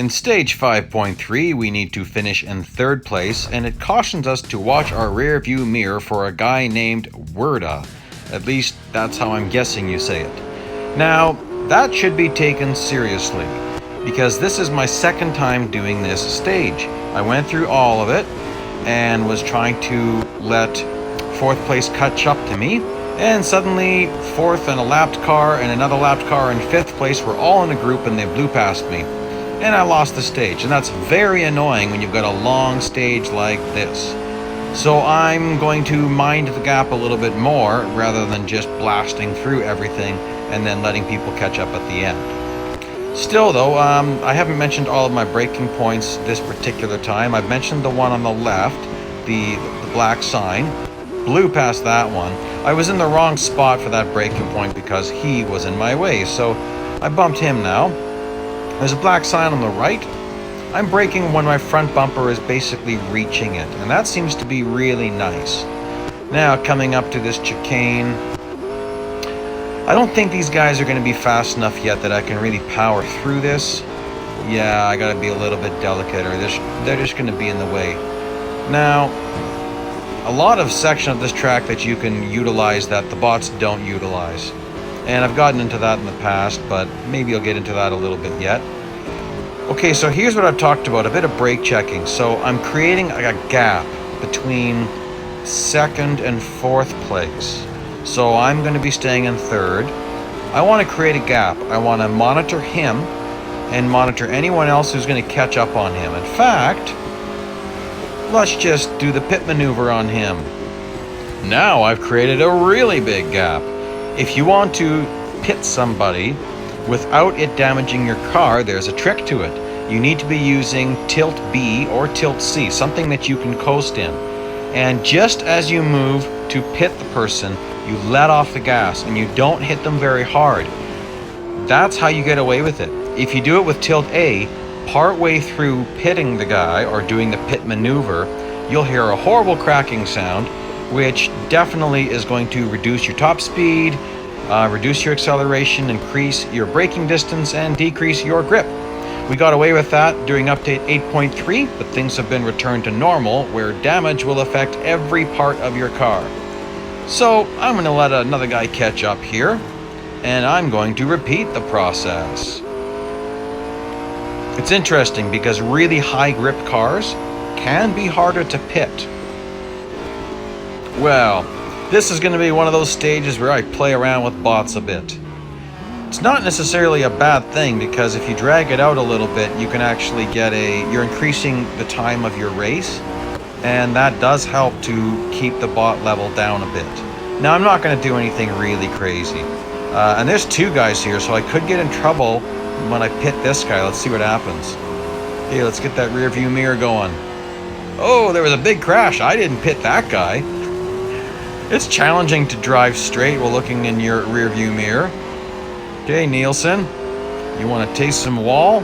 In stage 5.3, we need to finish in third place, and it cautions us to watch our rear view mirror for a guy named Werda. At least, that's how I'm guessing you say it. Now, that should be taken seriously, because this is my second time doing this stage. I went through all of it, and was trying to let fourth place catch up to me, and suddenly fourth and a lapped car and another lapped car in fifth place were all in a group and they blew past me. And I lost the stage, and that's very annoying when you've got a long stage like this. So I'm going to mind the gap a little bit more rather than just blasting through everything and then letting people catch up at the end. Still though, I haven't mentioned all of my braking points this particular time. I've mentioned the one on the left, the black sign. Blew past that one. I was in the wrong spot for that braking point because he was in my way, so I bumped him now. There's a black sign on the right. I'm braking when my front bumper is basically reaching it, and that seems to be really nice. Now, coming up to this chicane, I don't think these guys are going to be fast enough yet that I can really power through this. Yeah, I got to be a little bit delicate, or they're just going to be in the way. Now, a lot of section of this track that you can utilize that the bots don't utilize. And I've gotten into that in the past, but maybe I'll get into that a little bit yet. Okay, so here's what I've talked about, a bit of brake checking. So I'm creating a gap between second and fourth place. So I'm going to be staying in third. I want to create a gap. I want to monitor him and monitor anyone else who's going to catch up on him. In fact, let's just do the pit maneuver on him. Now I've created a really big gap. If you want to pit somebody without it damaging your car, there's a trick to it. You need to be using tilt B or tilt C, something that you can coast in. And just as you move to pit the person, you let off the gas and you don't hit them very hard. That's how you get away with it. If you do it with tilt A, partway through pitting the guy or doing the pit maneuver, you'll hear a horrible cracking sound, which definitely is going to reduce your top speed, reduce your acceleration, increase your braking distance, and decrease your grip. We got away with that during update 8.3, but things have been returned to normal, where damage will affect every part of your car. So I'm going to let another guy catch up here, and I'm going to repeat the process. It's interesting because really high grip cars can be harder to pit. Well, this is going to be one of those stages where I play around with bots a bit. It's not necessarily a bad thing, because if you drag it out a little bit, you can actually get you're increasing the time of your race, and that does help to keep the bot level down a bit. Now, I'm not going to do anything really crazy. And there's two guys here, so I could get in trouble when I pit this guy. Let's see what happens. Okay, let's get that rear view mirror going. Oh, there was a big crash. I didn't pit that guy. It's challenging to drive straight while looking in your rear view mirror. Okay, Nielsen, you want to taste some wall?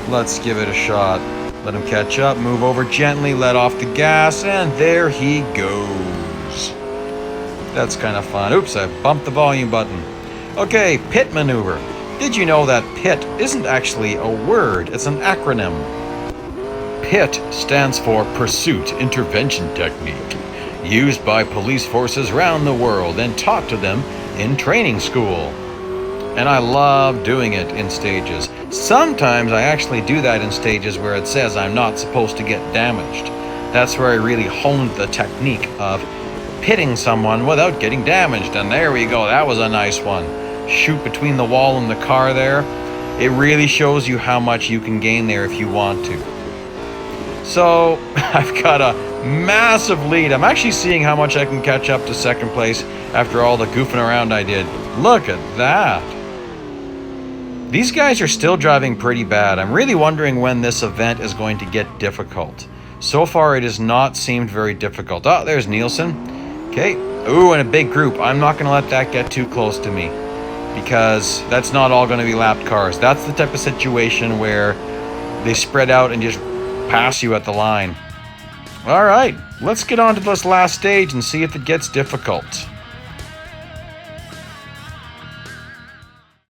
Let's give it a shot. Let him catch up, move over gently, let off the gas, and there he goes. That's kind of fun. Oops, I bumped the volume button. Okay, pit maneuver. Did you know that PIT isn't actually a word, it's an acronym? PIT stands for Pursuit Intervention Technique, used by police forces around the world and taught to them in training school. And I love doing it in stages. Sometimes I actually do that in stages where it says I'm not supposed to get damaged. That's where I really honed the technique of pitting someone without getting damaged. And there we go, that was a nice one. Shoot between the wall and the car there. It really shows you how much you can gain there if you want to. So I've got a massive lead. I'm actually seeing how much I can catch up to second place after all the goofing around I did. Look at that. These guys are still driving pretty bad. I'm really wondering when this event is going to get difficult. So far it has not seemed very difficult. Oh, there's Nielsen. Okay. Ooh, and a big group. I'm not going to let that get too close to me, because that's not all going to be lapped cars. That's the type of situation where they spread out and just pass you at the line. All right, let's get on to this last stage and see if it gets difficult.